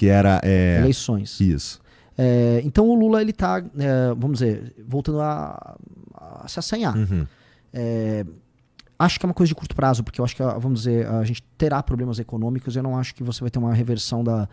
Que era... Eleições. Isso. Então o Lula, ele tá, vamos dizer, voltando a se assanhar. Uhum. Acho que é uma coisa de curto prazo, porque eu acho que, vamos dizer, a gente terá problemas econômicos. Eu não acho que você vai ter uma reversão da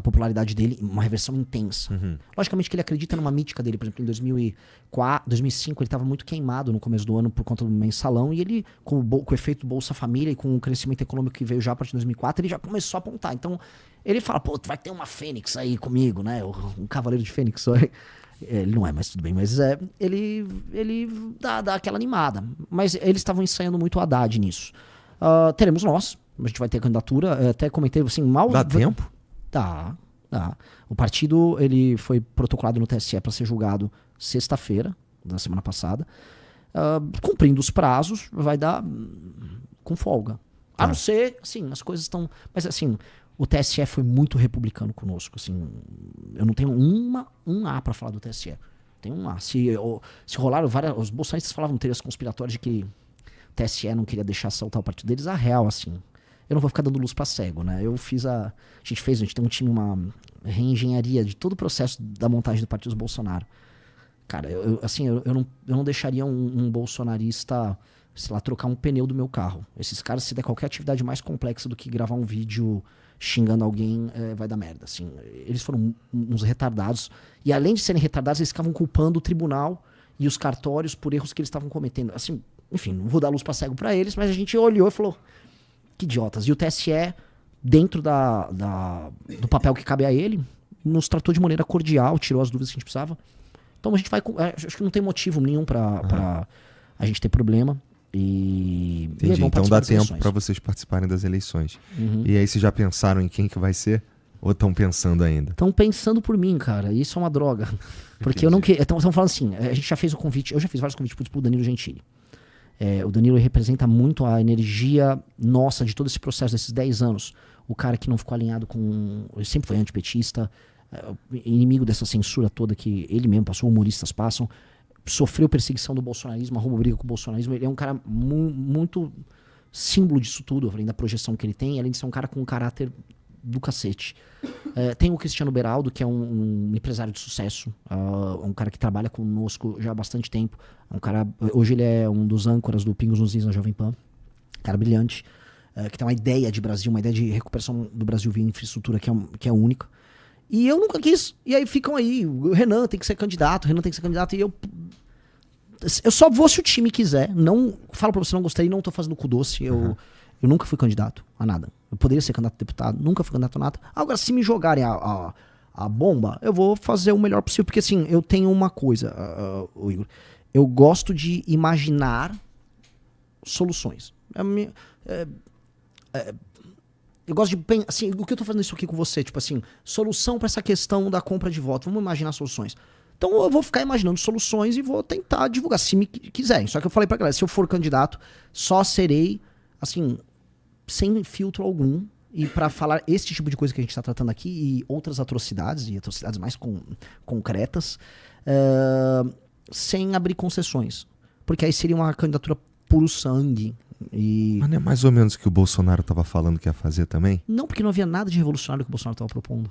popularidade dele, uma reversão intensa. Uhum. Logicamente que ele acredita numa mítica dele. Por exemplo, em 2005 ele estava muito queimado no começo do ano por conta do mensalão, e ele, com o efeito Bolsa Família e com o crescimento econômico que veio já a partir de 2004, ele já começou a apontar. Então ele fala, pô, vai ter uma Fênix aí comigo, né? Um cavaleiro de Fênix. Ele não é, mas tudo bem. Mas ele dá aquela animada. Mas eles estavam ensaiando muito o Haddad nisso. Teremos nós. A gente vai ter candidatura. Até comentei assim, mal... Dá tempo? Dá. O partido, ele foi protocolado no TSE para ser julgado sexta-feira, da semana passada. Cumprindo os prazos, vai dar com folga. A não ser, assim, as coisas estão... Mas, assim, o TSE foi muito republicano conosco, assim. Eu não tenho um A para falar do TSE. Tem um A. Se rolaram várias... Os bolsonaristas falavam teorias conspiratórias de que o TSE não queria deixar saltar o partido deles. A real, assim... Eu não vou ficar dando luz pra cego, né? A gente tem um time, uma reengenharia de todo o processo da montagem do Partido Bolsonaro. Cara, eu não deixaria um bolsonarista, sei lá, trocar um pneu do meu carro. Esses caras, se der qualquer atividade mais complexa do que gravar um vídeo xingando alguém, vai dar merda, assim. Eles foram uns retardados. E além de serem retardados, eles ficavam culpando o tribunal e os cartórios por erros que eles estavam cometendo. Assim, enfim, não vou dar luz pra cego pra eles, mas a gente olhou e falou... Que idiotas. E o TSE, dentro do papel que cabe a ele, nos tratou de maneira cordial, tirou as dúvidas que a gente precisava. Então a gente vai... Acho que não tem motivo nenhum pra a gente ter problema. Entendi. Então dá tempo pra vocês participarem das eleições. Uhum. E aí vocês já pensaram em quem que vai ser? Ou estão pensando ainda? Estão pensando por mim, cara. Isso é uma droga. Porque eu não queria... Estão falando assim, a gente já fez o convite... Eu já fiz vários convites pro Danilo Gentili. O Danilo representa muito a energia nossa de todo esse processo desses 10 anos. O cara que não ficou alinhado com... Ele sempre foi antipetista, inimigo dessa censura toda que ele mesmo passou, humoristas passam, sofreu perseguição do bolsonarismo, arruma briga com o bolsonarismo. Ele é um cara muito símbolo disso tudo, além da projeção que ele tem, além de ser um cara com um caráter do cacete. Tem o Cristiano Beraldo, que é um empresário de sucesso, um cara que trabalha conosco já há bastante tempo. Hoje ele é um dos âncoras do Pingos nos Is na Jovem Pan. Cara brilhante, que tem uma ideia de Brasil, uma ideia de recuperação do Brasil via infraestrutura que é única. E eu nunca quis. E aí ficam aí, o Renan tem que ser candidato, e eu só vou se o time quiser. Não falo pra você, não gostei, não tô fazendo cu doce. Eu nunca fui candidato a nada. Eu poderia ser candidato a deputado, nunca fui candidato a nada. Agora, se me jogarem a bomba, eu vou fazer o melhor possível. Porque assim, eu tenho uma coisa, Igor. Eu gosto de imaginar soluções. Eu gosto de pensar, assim, o que eu tô fazendo isso aqui com você, tipo assim, solução pra essa questão da compra de voto. Vamos imaginar soluções. Então eu vou ficar imaginando soluções e vou tentar divulgar, se me quiserem. Só que eu falei pra galera, se eu for candidato, só serei, assim, sem filtro algum, e pra falar esse tipo de coisa que a gente tá tratando aqui e outras atrocidades, e atrocidades mais concretas, sem abrir concessões. Porque aí seria uma candidatura puro sangue. Mas não é mais ou menos o que o Bolsonaro tava falando que ia fazer também? Não, porque não havia nada de revolucionário que o Bolsonaro tava propondo.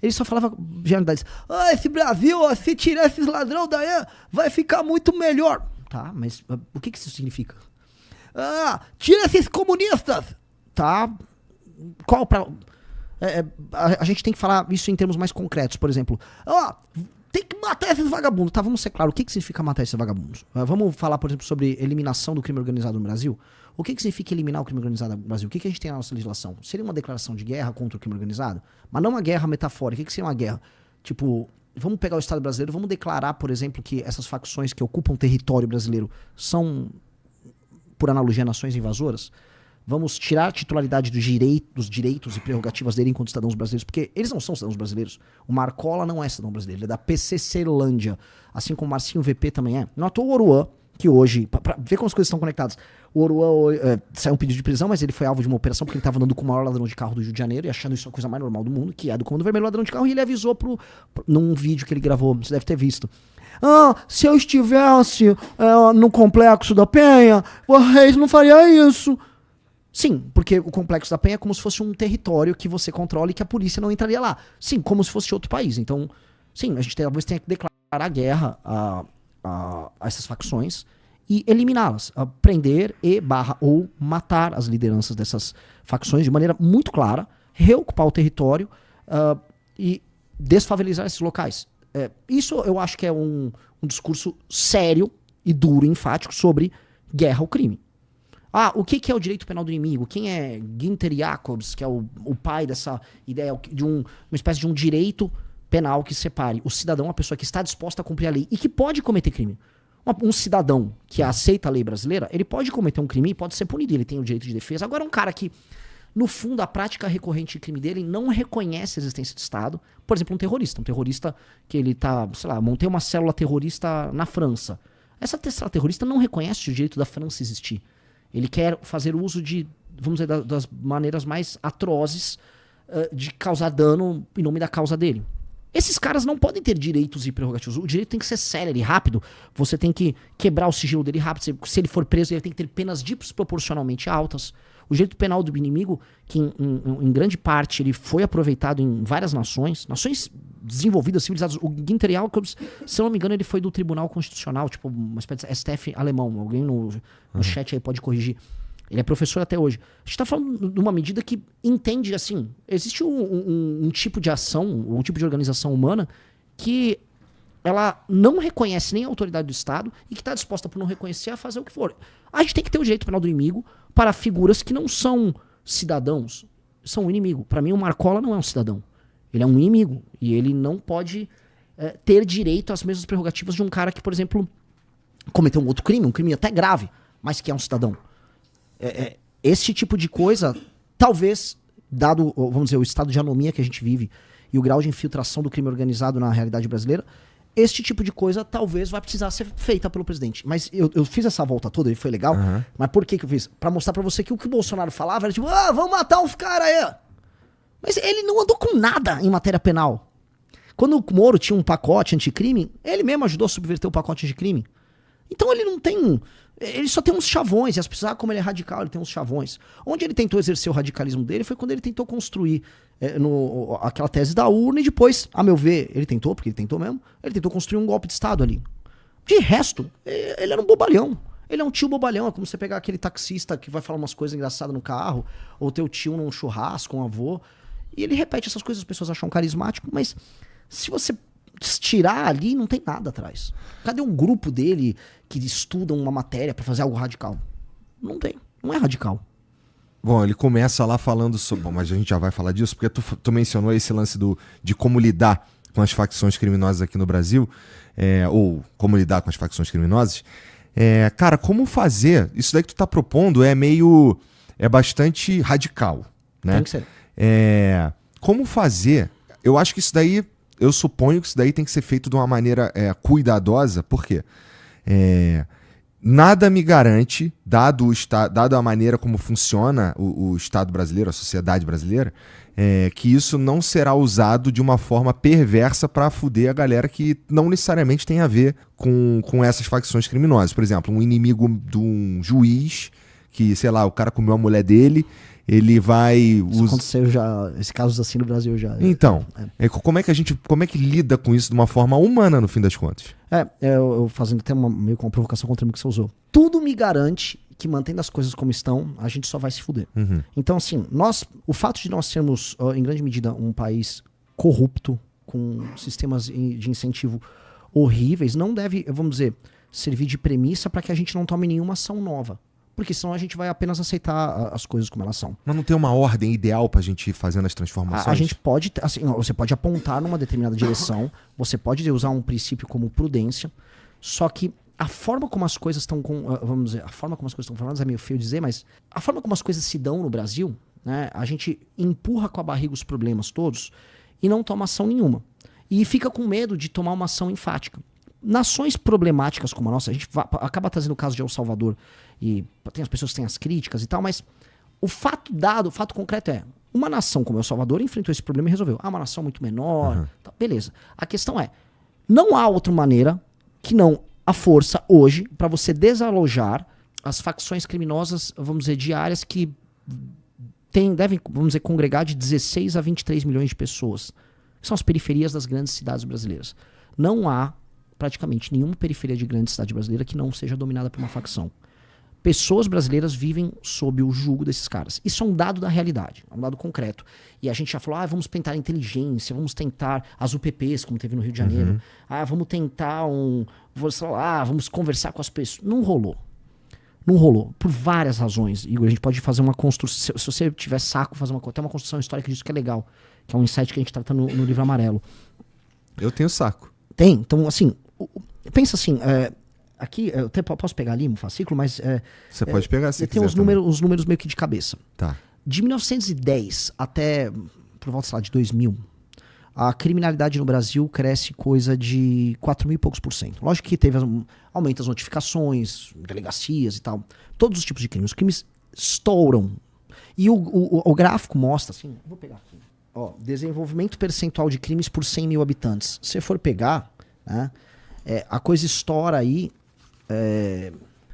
Ele só falava generalidades. Esse Brasil, se tirar esses ladrão daí, vai ficar muito melhor. Tá, mas o que isso significa? Tira esses comunistas! Tá? Qual pra... a gente tem que falar isso em termos mais concretos. Por exemplo, tem que matar esses vagabundos. Tá, vamos ser claros. O que significa matar esses vagabundos? Vamos falar, por exemplo, sobre eliminação do crime organizado no Brasil. O que significa eliminar o crime organizado no Brasil? O que a gente tem na nossa legislação? Seria uma declaração de guerra contra o crime organizado? Mas não uma guerra metafórica. O que seria uma guerra? Tipo, vamos pegar o Estado brasileiro, vamos declarar, por exemplo, que essas facções que ocupam o território brasileiro são, por analogia, nações invasoras? Vamos tirar a titularidade dos direitos e prerrogativas dele enquanto cidadãos brasileiros, porque eles não são cidadãos brasileiros. O Marcola não é cidadão brasileiro, ele é da PCClândia, assim como o Marcinho VP também é. Não à toa o Oruan, que hoje, pra ver como as coisas estão conectadas, o Oruan saiu um pedido de prisão, mas ele foi alvo de uma operação porque ele estava andando com o maior ladrão de carro do Rio de Janeiro e achando isso a coisa mais normal do mundo, que é do Comando Vermelho ladrão de carro, e ele avisou num vídeo que ele gravou, você deve ter visto. Se eu estivesse no Complexo da Penha, o Reis não faria isso. Sim, porque o Complexo da Penha é como se fosse um território que você controla e que a polícia não entraria lá. Sim, como se fosse outro país. Então, sim, a gente talvez tenha que declarar guerra a essas facções e eliminá-las, prender ou matar as lideranças dessas facções de maneira muito clara, reocupar o território e desfavelizar esses locais. Isso eu acho que é um discurso sério e duro, enfático, sobre guerra ao crime. O que é o direito penal do inimigo? Quem é Günther Jacobs, que é o pai dessa ideia de uma espécie de um direito penal que separe o cidadão, a pessoa que está disposta a cumprir a lei e que pode cometer crime. Um cidadão que aceita a lei brasileira, ele pode cometer um crime e pode ser punido, ele tem o direito de defesa. Agora, um cara que, no fundo, a prática recorrente de crime dele não reconhece a existência do Estado, por exemplo, um terrorista que ele tá, sei lá, montei uma célula terrorista na França. Essa célula terrorista não reconhece o direito da França existir. Ele quer fazer uso de, vamos dizer, das maneiras mais atrozes de causar dano em nome da causa dele. Esses caras não podem ter direitos e prerrogativas. O direito tem que ser célere, rápido. Você tem que quebrar o sigilo dele rápido. Se ele for preso, ele tem que ter penas desproporcionalmente altas. O direito penal do inimigo, que em grande parte ele foi aproveitado em várias nações desenvolvidas, civilizadas. O Günther Jacobs, se eu não me engano, ele foi do Tribunal Constitucional, tipo uma espécie de STF alemão. Alguém no chat aí pode corrigir. Ele é professor até hoje. A gente está falando de uma medida que entende, assim, existe um tipo de ação, um tipo de organização humana que ela não reconhece nem a autoridade do Estado e que está disposta, por não reconhecer, a fazer o que for. A gente tem que ter o direito penal do inimigo para figuras que não são cidadãos, são um inimigo. Para mim, o Marcola não é um cidadão. Ele é um inimigo. E ele não pode ter direito às mesmas prerrogativas de um cara que, por exemplo, cometeu um outro crime, um crime até grave, mas que é um cidadão. Esse tipo de coisa, talvez, dado, vamos dizer, o estado de anomia que a gente vive e o grau de infiltração do crime organizado na realidade brasileira, este tipo de coisa talvez vai precisar ser feita pelo presidente. Mas eu fiz essa volta toda e foi legal. Mas por que eu fiz? Pra mostrar pra você que o que o Bolsonaro falava era tipo, vamos matar uns caras aí. Mas ele não andou com nada em matéria penal. Quando o Moro tinha um pacote anticrime, ele mesmo ajudou a subverter o pacote anticrime. Então ele não tem... Ele só tem uns chavões, e as pessoas, como ele é radical, ele tem uns chavões. Onde ele tentou exercer o radicalismo dele foi quando ele tentou construir aquela tese da urna e depois, a meu ver, ele tentou, porque ele tentou mesmo, ele tentou construir um golpe de Estado ali. De resto, ele era um bobalhão. Ele é um tio bobalhão, é como você pegar aquele taxista que vai falar umas coisas engraçadas no carro, ou teu tio num churrasco, um avô, e ele repete essas coisas, as pessoas acham carismático, mas se você tirar ali, não tem nada atrás. Cadê um grupo dele que estuda uma matéria pra fazer algo radical? Não tem, não é radical. Bom, ele começa lá falando sobre... Bom, mas a gente já vai falar disso, porque tu mencionou esse lance de como lidar com as facções criminosas aqui no Brasil, ou como lidar com as facções criminosas. Cara, como fazer? Isso daí que tu tá propondo é bastante radical, né? Tem que ser. Como fazer? Eu acho que isso daí... Eu suponho que isso daí tem que ser feito de uma maneira cuidadosa, por quê? Nada me garante, dado a maneira como funciona o Estado brasileiro, a sociedade brasileira, que isso não será usado de uma forma perversa para fuder a galera que não necessariamente tem a ver com essas facções criminosas. Por exemplo, um inimigo de um juiz que, sei lá, o cara comeu a mulher dele... Ele vai... Isso aconteceu já, esse caso assim no Brasil já. Então, como é que lida com isso de uma forma humana, no fim das contas? Eu fazendo até meio com uma provocação contra o que você usou. Tudo me garante que, mantendo as coisas como estão, a gente só vai se fuder. Então, assim, o fato de nós sermos, em grande medida, um país corrupto, com sistemas de incentivo horríveis, não deve, vamos dizer, servir de premissa para que a gente não tome nenhuma ação nova. Porque senão a gente vai apenas aceitar as coisas como elas são. Mas não tem uma ordem ideal pra gente ir fazendo as transformações? A gente pode, assim, você pode apontar numa determinada direção, você pode usar um princípio como prudência, só que a forma como as coisas estão, vamos dizer, a forma como as coisas estão formadas é meio feio dizer, mas a forma como as coisas se dão no Brasil, né, a gente empurra com a barriga os problemas todos e não toma ação nenhuma. E fica com medo de tomar uma ação enfática. Nações problemáticas como a nossa, a gente acaba trazendo o caso de El Salvador, e tem as pessoas que têm as críticas e tal, mas o fato concreto é, uma nação como El Salvador enfrentou esse problema e resolveu. Uma nação muito menor, tá, beleza. A questão é, não há outra maneira que não a força hoje para você desalojar as facções criminosas, vamos dizer, diárias que devem, vamos dizer, congregar de 16 a 23 milhões de pessoas. São as periferias das grandes cidades brasileiras. Não há praticamente nenhuma periferia de grande cidade brasileira que não seja dominada por uma facção. Pessoas brasileiras vivem sob o jugo desses caras. Isso é um dado da realidade, é um dado concreto. E a gente já falou, vamos tentar inteligência, vamos tentar as UPPs, como teve no Rio de Janeiro. Vamos tentar vamos conversar com as pessoas. Não rolou. Não rolou. Por várias razões. Igor, a gente pode fazer uma construção. Se você tiver saco, tem uma construção histórica disso que é legal. Que é um insight que a gente trata no livro amarelo. Eu tenho saco. Tem. Então, assim, pensa assim, aqui, eu até posso pegar ali um fascículo, mas... Você pode pegar se quiser. Tem os números meio que de cabeça. Tá. De 1910 até, por volta, sei lá, de 2000, a criminalidade no Brasil cresce coisa de 4.000 e poucos %. Lógico que teve aumento das notificações, delegacias e tal. Todos os tipos de crimes. Os crimes estouram. E o gráfico mostra, assim, vou pegar aqui. Ó, desenvolvimento percentual de crimes por 100 mil habitantes. Se você for pegar, né, a coisa estoura aí.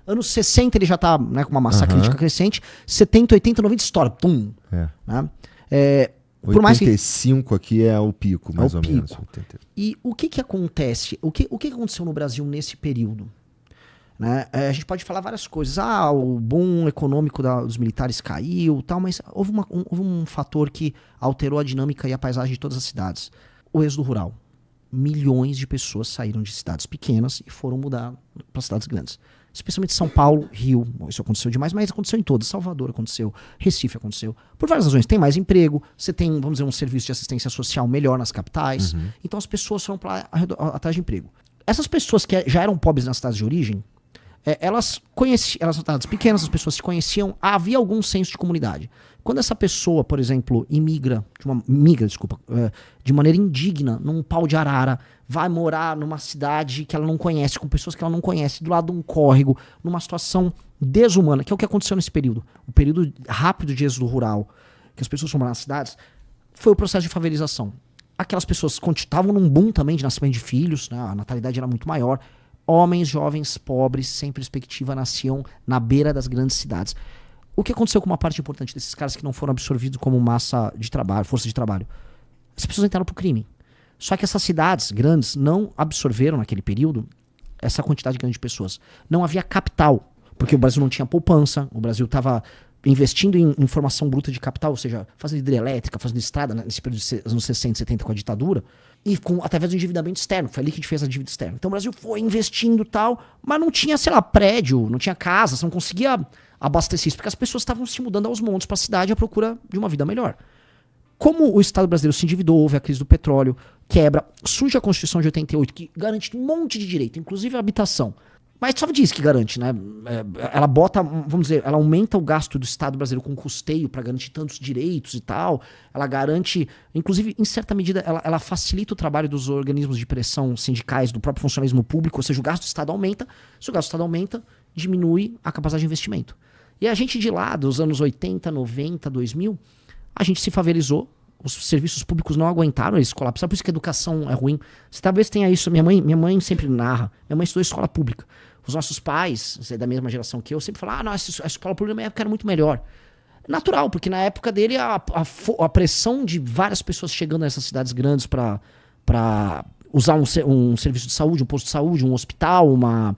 Anos 60 ele já tá, né, com uma massa crítica crescente. 70, 80, 90 estoura. Pum. Né? Por mais que 85 aqui é o pico, mais ou menos. 80. E o que acontece? O que aconteceu no Brasil nesse período? Né? A gente pode falar várias coisas. O boom econômico dos militares caiu, tal, mas houve um fator que alterou a dinâmica e a paisagem de todas as cidades. O êxodo rural. Milhões de pessoas saíram de cidades pequenas e foram mudar para cidades grandes. Especialmente São Paulo, Rio, isso aconteceu demais, mas aconteceu em todas. Salvador aconteceu, Recife aconteceu. Por várias razões. Tem mais emprego, você tem, vamos dizer, um serviço de assistência social melhor nas capitais. Então as pessoas foram para atrás de emprego. Essas pessoas que já eram pobres nas cidades de origem, elas eram cidades pequenas, as pessoas se conheciam, havia algum senso de comunidade. Quando essa pessoa, por exemplo, migra de maneira indigna, num pau de arara, vai morar numa cidade que ela não conhece, com pessoas que ela não conhece, do lado de um córrego, numa situação desumana, que é o que aconteceu nesse período. O período rápido de êxodo rural, que as pessoas foram morar nas cidades, foi o processo de favelização. Aquelas pessoas estavam num boom também de nascimento de filhos, né? A natalidade era muito maior. Homens jovens, pobres, sem perspectiva, nasciam na beira das grandes cidades. O que aconteceu com uma parte importante desses caras que não foram absorvidos como massa de trabalho, força de trabalho? As pessoas entraram pro crime. Só que essas cidades grandes não absorveram naquele período essa quantidade grande de pessoas. Não havia capital, porque o Brasil não tinha poupança, o Brasil estava investindo em formação bruta de capital, ou seja, fazendo hidrelétrica, fazendo estrada, né, nesse período dos anos 60 e 70 com a ditadura, e através do endividamento externo. Foi ali que a gente fez a dívida externa. Então o Brasil foi investindo e tal, mas não tinha, sei lá, prédio, não tinha casa, você não conseguia abastecer isso, porque as pessoas estavam se mudando aos montes para a cidade à procura de uma vida melhor. Como o Estado brasileiro se endividou, houve a crise do petróleo, quebra, surge a Constituição de 88, que garante um monte de direito, inclusive a habitação. Mas só diz que garante, né? Ela bota, vamos dizer, ela aumenta o gasto do Estado brasileiro com custeio para garantir tantos direitos e tal. Ela garante, inclusive, em certa medida, ela facilita o trabalho dos organismos de pressão sindicais, do próprio funcionalismo público, ou seja, o gasto do Estado aumenta. Se o gasto do Estado aumenta, diminui a capacidade de investimento. E a gente de lá, dos anos 80, 90, 2000, a gente se favelizou. Os serviços públicos não aguentaram, eles colapsaram. Por isso que a educação é ruim. Você talvez tenha isso. Minha mãe sempre narra. Minha mãe estudou escola pública. Os nossos pais, você é da mesma geração que eu, sempre falam, não, a escola pública na minha época era muito melhor. Natural, porque na época dele a pressão de várias pessoas chegando nessas cidades grandes para usar um serviço de saúde, um posto de saúde, um hospital, uma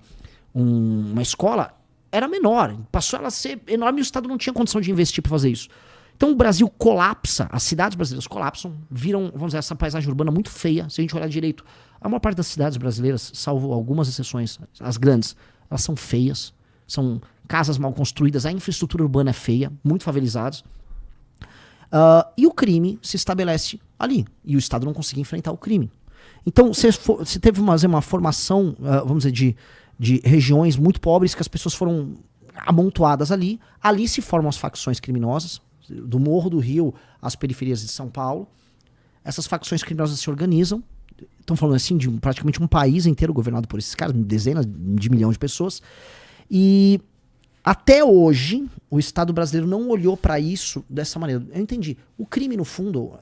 escola, era menor. Passou ela a ser enorme e o Estado não tinha condição de investir para fazer isso. Então o Brasil colapsa, as cidades brasileiras colapsam, viram, vamos dizer, essa paisagem urbana muito feia. Se a gente olhar direito, a maior parte das cidades brasileiras, salvo algumas exceções, as grandes, elas são feias, são casas mal construídas, a infraestrutura urbana é feia, muito favelizados. E o crime se estabelece ali, e o Estado não conseguia enfrentar o crime. Então você teve uma formação, vamos dizer, de regiões muito pobres que as pessoas foram amontoadas ali. Ali se formam as facções criminosas, do Morro do Rio às periferias de São Paulo. Essas facções criminosas se organizam. Estão falando assim de praticamente um país inteiro governado por esses caras, dezenas de milhões de pessoas. E até hoje, o Estado brasileiro não olhou para isso dessa maneira. Eu entendi. O crime, no fundo,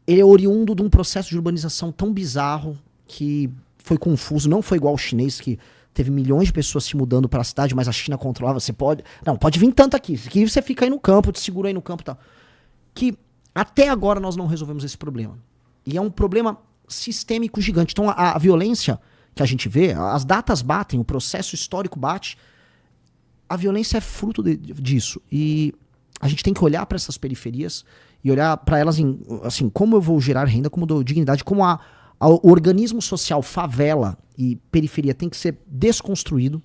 ele é oriundo de um processo de urbanização tão bizarro que foi confuso. Não foi igual ao chinês, que teve milhões de pessoas se mudando para a cidade, mas a China controlava, você pode... Não, pode vir tanto aqui. Aqui você fica aí no campo, te segura aí no campo e tal. Que até agora nós não resolvemos esse problema. E é um problema sistêmico gigante. Então a violência que a gente vê, as datas batem, o processo histórico bate, a violência é fruto disso. E a gente tem que olhar para essas periferias e olhar para elas assim, como eu vou gerar renda, como dou dignidade, como o organismo social, favela e periferia tem que ser desconstruído,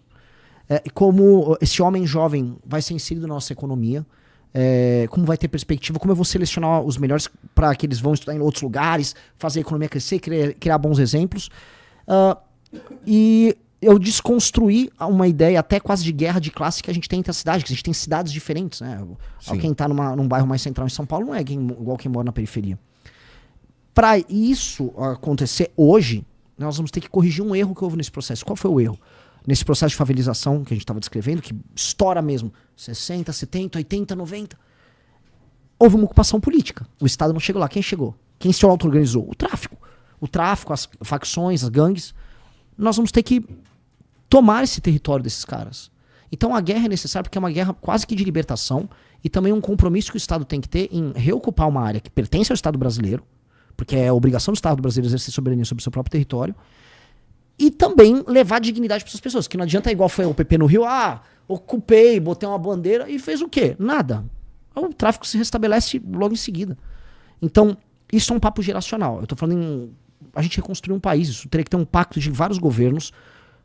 como esse homem jovem vai ser inserido na nossa economia, como vai ter perspectiva, como eu vou selecionar os melhores para que eles vão estudar em outros lugares, fazer a economia crescer, criar bons exemplos. E eu desconstruí uma ideia até quase de guerra de classe que a gente tem entre as cidades, que a gente tem cidades diferentes, né? Quem está num bairro mais central em São Paulo não é igual quem mora na periferia. Para isso acontecer hoje, nós vamos ter que corrigir um erro que houve nesse processo. Qual foi o erro? Nesse processo de favelização que a gente estava descrevendo, que estoura mesmo, 60, 70, 80, 90. Houve uma ocupação política. O Estado não chegou lá. Quem chegou? Quem se auto-organizou? O tráfico. O tráfico, as facções, as gangues. Nós vamos ter que tomar esse território desses caras. Então a guerra é necessária porque é uma guerra quase que de libertação e também um compromisso que o Estado tem que ter em reocupar uma área que pertence ao Estado brasileiro, porque é a obrigação do Estado brasileiro exercer soberania sobre o seu próprio território, e também levar dignidade para essas pessoas, que não adianta igual foi o PP no Rio, ocupei, botei uma bandeira e fez o quê? Nada. O tráfico se restabelece logo em seguida. Então, isso é um papo geracional. Eu tô falando a gente reconstruir um país, isso teria que ter um pacto de vários governos,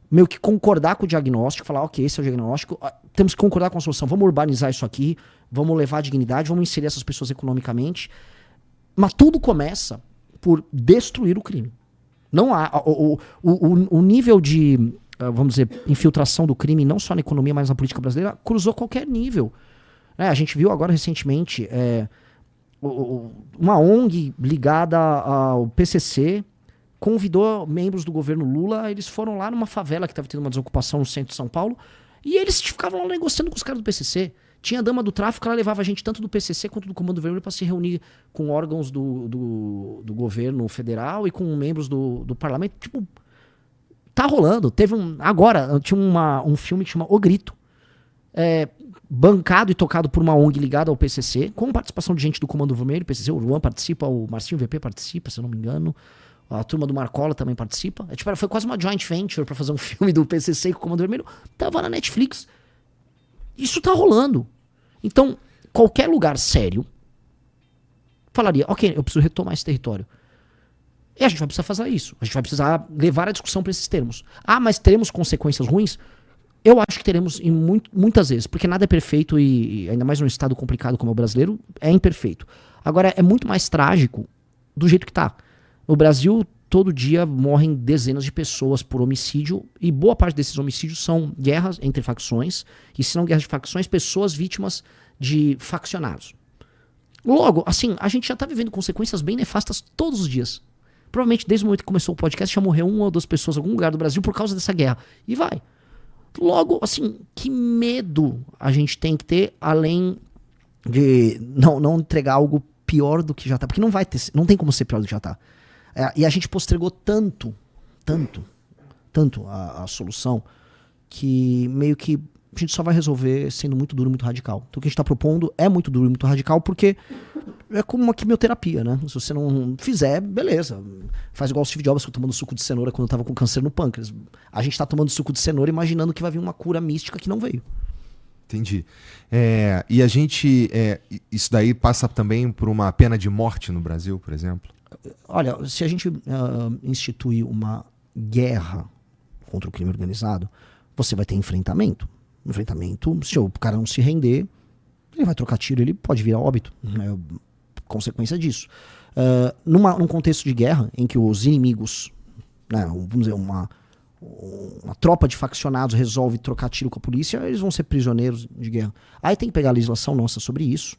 meio que concordar com o diagnóstico, falar, ok, esse é o diagnóstico, temos que concordar com a solução, vamos urbanizar isso aqui, vamos levar dignidade, vamos inserir essas pessoas economicamente, mas tudo começa por destruir o crime. Não há o nível de, vamos dizer, infiltração do crime, não só na economia, mas na política brasileira, cruzou qualquer nível. A gente viu agora recentemente uma ONG ligada ao PCC convidou membros do governo Lula, eles foram lá numa favela que estava tendo uma desocupação no centro de São Paulo, e eles ficavam lá negociando com os caras do PCC. Tinha a dama do tráfico, ela levava a gente tanto do PCC quanto do Comando Vermelho para se reunir com órgãos do governo federal e com membros do parlamento. Tipo, tá rolando. Agora, tinha um filme que chama O Grito, bancado e tocado por uma ONG ligada ao PCC, com participação de gente do Comando Vermelho, PCC, o Luan participa, o Marcinho VP participa, se eu não me engano. A turma do Marcola também participa. Foi quase uma joint venture para fazer um filme do PCC com o Comando Vermelho. Tava na Netflix. Isso tá rolando. Então, qualquer lugar sério falaria, ok, eu preciso retomar esse território. E a gente vai precisar fazer isso. A gente vai precisar levar a discussão para esses termos. Mas teremos consequências ruins? Eu acho que teremos muitas vezes, porque nada é perfeito e ainda mais num estado complicado como é o brasileiro, é imperfeito. Agora, é muito mais trágico do jeito que tá. No Brasil, todo dia morrem dezenas de pessoas por homicídio, e boa parte desses homicídios são guerras entre facções, e se não guerras de facções, pessoas vítimas de faccionados. Logo, assim, a gente já tá vivendo consequências bem nefastas todos os dias. Provavelmente, desde o momento que começou o podcast, já morreu 1 ou 2 pessoas em algum lugar do Brasil por causa dessa guerra. E vai. Logo, assim, que medo a gente tem que ter, além de não entregar algo pior do que já tá. Porque não tem como ser pior do que já tá. E a gente postergou tanto a solução, que meio que a gente só vai resolver sendo muito duro e muito radical. Então o que a gente está propondo é muito duro e muito radical, porque é como uma quimioterapia, né? Se você não fizer, beleza. Faz igual o Steve Jobs, que eu tomando suco de cenoura quando eu tava com câncer no pâncreas. A gente tá tomando suco de cenoura imaginando que vai vir uma cura mística que não veio. Entendi. E a gente... isso daí passa também por uma pena de morte no Brasil, por exemplo? Olha, se a gente instituir uma guerra contra o crime organizado, você vai ter enfrentamento. Enfrentamento, se o cara não se render, ele vai trocar tiro, ele pode virar óbito. Consequência disso. Num contexto de guerra, em que os inimigos, né, vamos dizer, uma tropa de faccionados resolve trocar tiro com a polícia, eles vão ser prisioneiros de guerra. Aí tem que pegar a legislação nossa sobre isso.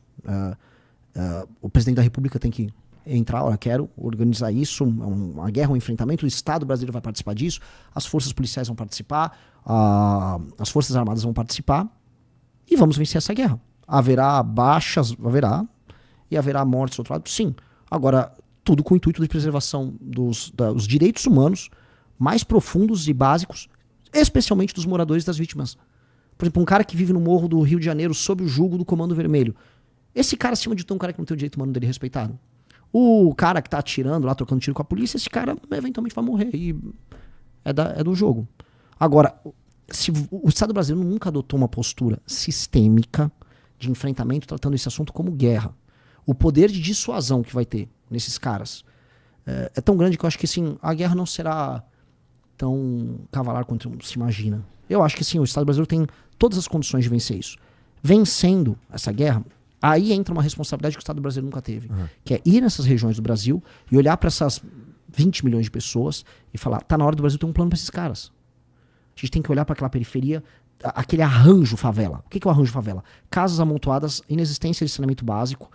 O presidente da República tem que entrar, olha, quero organizar isso, uma guerra, um enfrentamento, o Estado brasileiro vai participar disso, as forças policiais vão participar, as forças armadas vão participar, e vamos vencer essa guerra. Haverá baixas, e haverá mortes do outro lado, sim. Agora, tudo com o intuito de preservação dos direitos humanos mais profundos e básicos, especialmente dos moradores das vítimas. Por exemplo, um cara que vive no morro do Rio de Janeiro sob o jugo do Comando Vermelho. Esse cara, acima de tudo, é um cara que não tem o direito humano dele respeitado. O cara que tá atirando lá, trocando tiro com a polícia, esse cara eventualmente vai morrer. E é do jogo. Agora, se o Estado brasileiro nunca adotou uma postura sistêmica de enfrentamento tratando esse assunto como guerra. O poder de dissuasão que vai ter nesses caras é tão grande que eu acho que assim, a guerra não será tão cavalar quanto se imagina. Eu acho que sim, o Estado brasileiro tem todas as condições de vencer isso. Vencendo essa guerra, aí entra uma responsabilidade que o Estado brasileiro nunca teve, que é ir nessas regiões do Brasil e olhar para essas 20 milhões de pessoas e falar, tá na hora do Brasil ter um plano para esses caras. A gente tem que olhar para aquela periferia, aquele arranjo favela. O que é o arranjo favela? Casas amontoadas, inexistência de saneamento básico,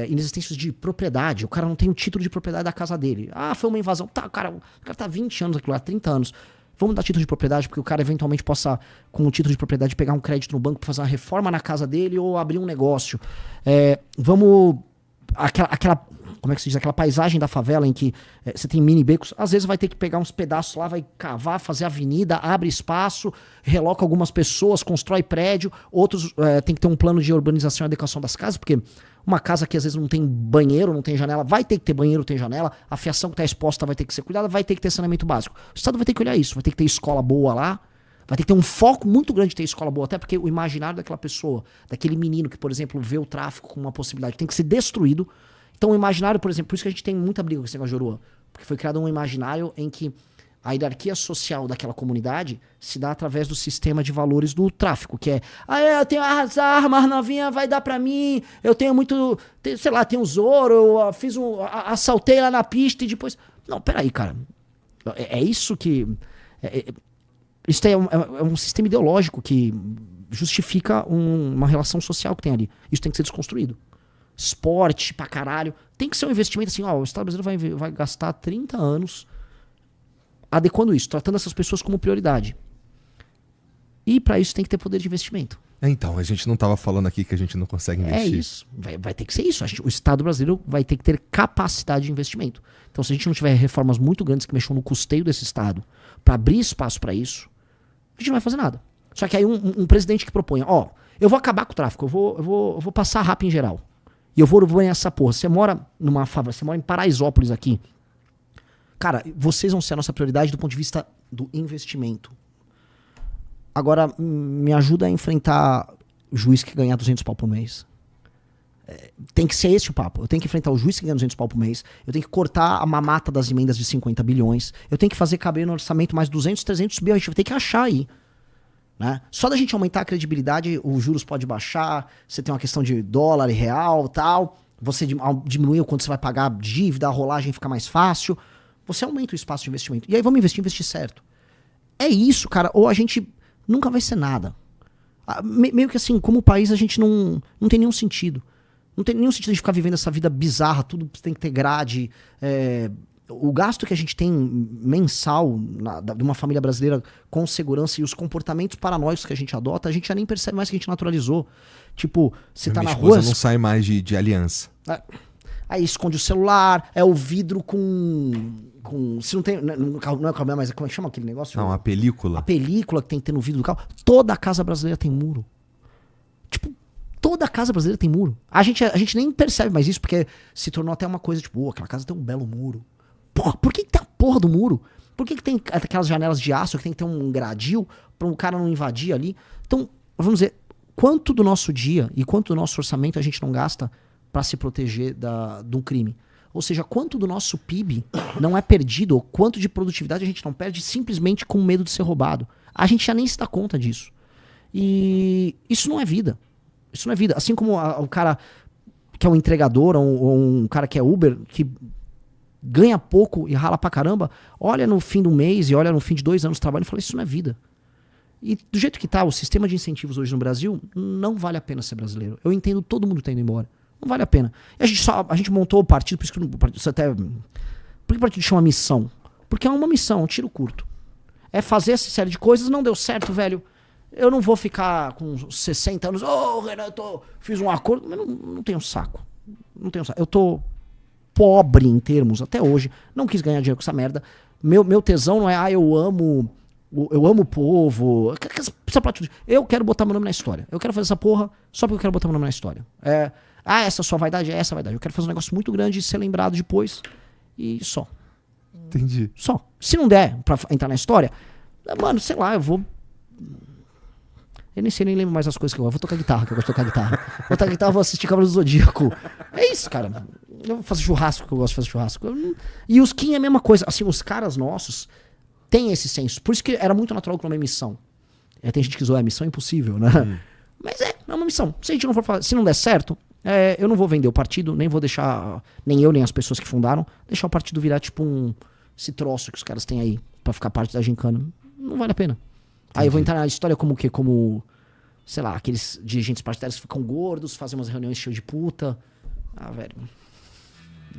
inexistência de propriedade. O cara não tem o título de propriedade da casa dele. Ah, foi uma invasão. Tá, o cara tá 20 anos aqui lá, 30 anos. Vamos dar título de propriedade porque o cara eventualmente possa, com o título de propriedade, pegar um crédito no banco para fazer uma reforma na casa dele ou abrir um negócio. Vamos... Como é que se diz? Aquela paisagem da favela em que você tem mini becos. Às vezes vai ter que pegar uns pedaços lá, vai cavar, fazer avenida, abre espaço, reloca algumas pessoas, constrói prédio. Outros tem que ter um plano de urbanização e adequação das casas, porque uma casa que às vezes não tem banheiro, não tem janela, vai ter que ter banheiro, tem janela. A fiação que está exposta vai ter que ser cuidada, vai ter que ter saneamento básico. O Estado vai ter que olhar isso, vai ter que ter escola boa lá, vai ter que ter um foco muito grande de ter escola boa, até porque o imaginário daquela pessoa, daquele menino que, por exemplo, vê o tráfico como uma possibilidade, tem que ser destruído. Então o imaginário, por exemplo, por isso que a gente tem muita briga com esse negócio de Oruan, porque foi criado um imaginário em que a hierarquia social daquela comunidade se dá através do sistema de valores do tráfico, que é, eu tenho as armas novinha, vai dar pra mim, eu tenho muito, sei lá, tenho ouro, eu fiz assaltei lá na pista e depois... Não, peraí, cara, é isso que... Isso é um sistema ideológico que justifica uma relação social que tem ali. Isso tem que ser desconstruído. Esporte pra caralho. Tem que ser um investimento assim, o Estado brasileiro vai gastar 30 anos adequando isso, tratando essas pessoas como prioridade. E pra isso tem que ter poder de investimento. Então, a gente não estava falando aqui que a gente não consegue investir. É isso. Vai ter que ser isso. O Estado brasileiro vai ter que ter capacidade de investimento. Então, se a gente não tiver reformas muito grandes que mexam no custeio desse Estado para abrir espaço para isso, a gente não vai fazer nada. Só que aí um presidente que propõe, eu vou acabar com o tráfico, eu vou passar rap em geral. E eu vou essa porra. Você mora numa favela, você mora em Paraisópolis aqui. Cara, vocês vão ser a nossa prioridade do ponto de vista do investimento. Agora, me ajuda a enfrentar o juiz que ganha 200 pau por mês. Tem que ser esse o papo. Eu tenho que enfrentar o juiz que ganha 200 pau por mês. Eu tenho que cortar a mamata das emendas de 50 bilhões. Eu tenho que fazer caber no orçamento mais 200, 300 bilhões. A gente vai ter que achar aí. Né? Só da gente aumentar a credibilidade, os juros pode baixar. Você tem uma questão de dólar e real tal. Você diminui o quanto você vai pagar a dívida, a rolagem fica mais fácil. Você aumenta o espaço de investimento. E aí vamos investir certo. É isso, cara. Ou a gente nunca vai ser nada. Meio que assim, como país, a gente não tem nenhum sentido. Não tem nenhum sentido de ficar vivendo essa vida bizarra, tudo tem que ter grade. O gasto que a gente tem mensal de uma família brasileira com segurança e os comportamentos paranoicos que a gente adota, a gente já nem percebe mais que a gente naturalizou. Tipo, você tá na rua... Minha esposa não sai mais de aliança. Aí esconde o celular, é o vidro com se não tem, não é o cabelo, mas como é que chama aquele negócio? Não, a película. A película que tem que ter no vidro do carro. Toda a casa brasileira tem muro. Tipo, toda a casa brasileira tem muro. A gente nem percebe mais isso, porque se tornou até uma coisa, tipo, aquela casa tem um belo muro. Porra, por que tem a porra do muro? Por que tem aquelas janelas de aço que tem que ter um gradil para um cara não invadir ali? Então, vamos dizer, quanto do nosso dia e quanto do nosso orçamento a gente não gasta para se proteger de um crime? Ou seja, quanto do nosso PIB não é perdido, ou quanto de produtividade a gente não perde simplesmente com medo de ser roubado. A gente já nem se dá conta disso. E isso não é vida. Isso não é vida. Assim como o cara que é um entregador, ou um cara que é Uber, que ganha pouco e rala pra caramba, olha no fim do mês e olha no fim de 2 anos de trabalho e fala, isso não é vida. E do jeito que tá, o sistema de incentivos hoje no Brasil, não vale a pena ser brasileiro. Eu entendo todo mundo tá indo embora. Não vale a pena. E a gente montou o partido, por isso que por que o partido chama missão? Porque é uma missão, um tiro curto. É fazer essa série de coisas, não deu certo, velho. Eu não vou ficar com 60 anos, Renan, fiz um acordo, mas não tenho saco. Não tenho saco. Eu tô pobre em termos, até hoje. Não quis ganhar dinheiro com essa merda. Meu tesão não é, eu amo eu amo o povo. Eu quero botar meu nome na história. Eu quero fazer essa porra só porque eu quero botar meu nome na história. Essa sua vaidade é essa vaidade. Eu quero fazer um negócio muito grande e ser lembrado depois. E só. Entendi. Só. Se não der pra entrar na história, mano, sei lá, eu vou... Eu nem lembro mais as coisas que eu vou tocar guitarra, que eu gosto de tocar guitarra. Vou tocar guitarra, vou assistir Cavaleiro do Zodíaco. É isso, cara. Eu vou fazer churrasco, que eu gosto de fazer churrasco. E os Kim é a mesma coisa. Assim, os caras nossos têm esse senso. Por isso que era muito natural que o nome é missão. Tem gente que zoa, missão impossível, né? Mas é uma missão. Se a gente não for fazer, se não der certo, eu não vou vender o partido, nem vou deixar, nem eu, nem as pessoas que fundaram, deixar o partido virar tipo esse troço que os caras têm aí pra ficar parte da gincana. Não vale a pena. Aí eu vou entrar na história como, sei lá, aqueles dirigentes partidários que ficam gordos, fazem umas reuniões cheias de puta. Velho.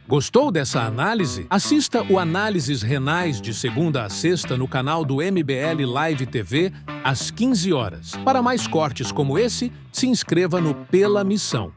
Gostou dessa análise? Assista o Análises Renais de segunda a sexta no canal do MBL Live TV, às 15 horas. Para mais cortes como esse, se inscreva no Pela Missão.